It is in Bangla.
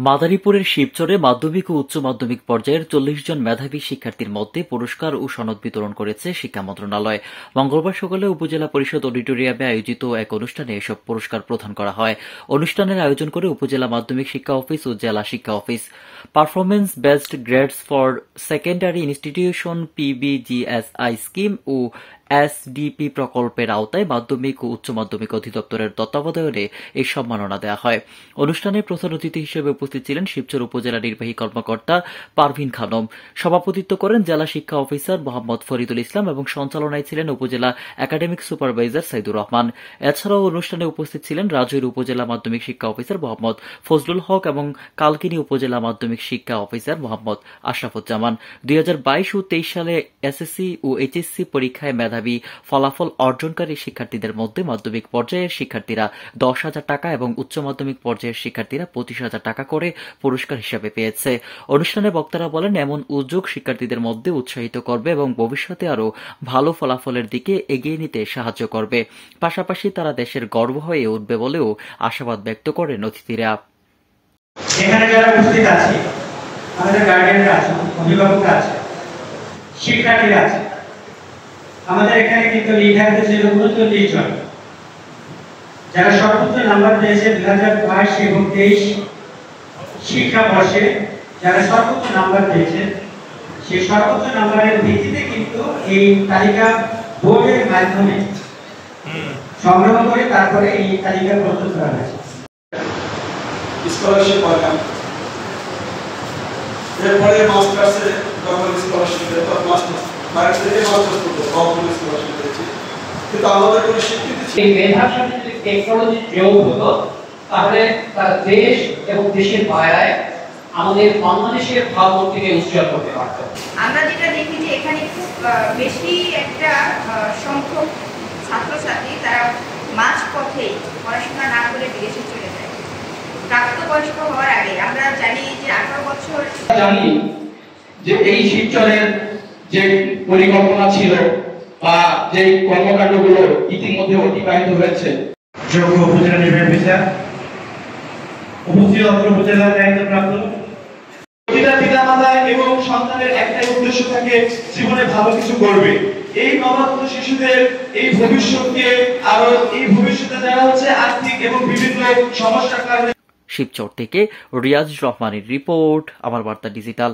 মাদারীপুরের শিবচরে মাধ্যমিক ও উচ্চ মাধ্যমিক পর্যায়ের ৪০ জন মেধাবী শিক্ষার্থীর মধ্যে পুরস্কার ও সনদ বিতরণ করেছে শিক্ষা মন্ত্রণালয়। মঙ্গলবার সকালে উপজেলা পরিষদ অডিটোরিয়ামে আয়োজিত এক অনুষ্ঠানে এসব পুরস্কার প্রদান করা হয়। অনুষ্ঠানের আয়োজন করে উপজেলা মাধ্যমিক শিক্ষা অফিস ও জেলা শিক্ষা office. Performance based grades for secondary institution PBGSI scheme ও এসডিপি প্রকল্পের আওতায় মাধ্যমিক ও উচ্চ মাধ্যমিক অধিদপ্তরের তত্ত্বাবধানে এই সম্মাননা দেওয়া হয়। অনুষ্ঠানে প্রধান অতিথি হিসেবে উপস্থিত ছিলেন শিবচর উপজেলা নির্বাহী কর্মকর্তা পারভিন খানম। সভাপতিত্ব করেন জেলা শিক্ষা অফিসার মোহাম্মদ ফরিদুল ইসলাম এবং সঞ্চালনায় ছিলেন উপজেলা একাডেমিক সুপারভাইজার সাইদুর রহমান। এছাড়াও অনুষ্ঠানে উপস্থিত ছিলেন রাজৈর উপজেলা মাধ্যমিক শিক্ষা অফিসার মোহাম্মদ ফজলুল হক এবং কালকিনি উপজেলা মাধ্যমিক শিক্ষা অফিসার মোহাম্মদ আশরাফুজ্জামান। 2022 ও 23 সালে এসএসসি ও এইচএসসি পরীক্ষায় মেধাবী ফলাফল অর্জনকারী শিক্ষার্থীদের মধ্যে মাধ্যমিক পর্যায়ের শিক্ষার্থীরা 10,000 টাকা এবং উচ্চ মাধ্যমিক পর্যায়ের শিক্ষার্থীরা 25,000 টাকা করে পুরস্কার হিসেবে পেয়েছে। অনুষ্ঠানে বক্তারা বলেন, এমন উদ্যোগ শিক্ষার্থীদের মধ্যে উৎসাহিত করবে এবং ভবিষ্যতে আরও ভালো ফলাফলের দিকে এগিয়ে নিতে সাহায্য করবে। পাশাপাশি তারা দেশের গর্ব হয়ে উঠবে বলেও আশাবাদ ব্যক্ত করেন অতিথিরা। এখানে যারা উপস্থিত আছে, আমাদের গার্ডিয়ানরা আছেন, অভিভাবকরা আছে, শিক্ষার্থীরা আছে। আমাদের এখানে কিন্তু লেখা আছে 39 জন যারা সর্বোচ্চ নাম্বার পেয়েছে 2022 এবং 23 শিক্ষাবর্ষে যারা সর্বোচ্চ নাম্বার পেয়েছে, সেই সর্বোচ্চ নাম্বারের ভিত্তিতে কিন্তু এই তালিকা বোর্ডের মাধ্যমে সংগ্রহ করে তারপরে এই তালিকা প্রস্তুত করা হয়েছে। স্কলারশিপ প্রোগ্রাম, এরপরে মাস্টার্সে গভর্নমেন্ট স্কলারশিপ পেতো, মাস্টার্স বাইরে থেকে মাস্টার্স করতো, গভর্নমেন্ট স্কলারশিপ পেয়েছি। কিন্তু আমাদের কোনো স্বীকৃতি ছিল এই মেধার সাথে যদি টেকনোলজি যোগ হতো তাহলে তার দেশ এবং দেশের বাইরে আমাদের বাংলাদেশের ভাবমূর্তিকে উজ্জ্বল করতে পারত। আমরা যেটা দেখি যে এখানে খুব বেশি একটা সংখ্যক ছাত্রছাত্রী তারা মাঝপথে পড়াশোনা না করে বিদেশে চলে যায় প্রাপ্তবয়স্ক হওয়ার আগে। আমরা জানি যে 18 বছর জানি যে এই শিবচরের যে পরিকল্পনা ছিল বা যে কর্মকাণ্ডগুলো ইতিমধ্যে অতিবাহিত হয়েছে, যোগ্য উপজেলা নির্বাহী অফিসার, উপস্থিত উপজেলার দায়িত্বপ্রাপ্ত প্রতিটা পিতামাতা এবং সন্তানের একটাই উদ্দেশ্য থাকে জীবনে ভালো কিছু করবে। এই নবাগত শিশুদের এই ভবিষ্যৎকে আরো এই ভবিষ্যতে যারা হচ্ছে আর্থিক এবং বিভিন্ন সমস্যার কারণে। শিবচর থেকে রিয়াজ রহমানের রিপোর্ট, আমার বার্তা ডিজিটাল।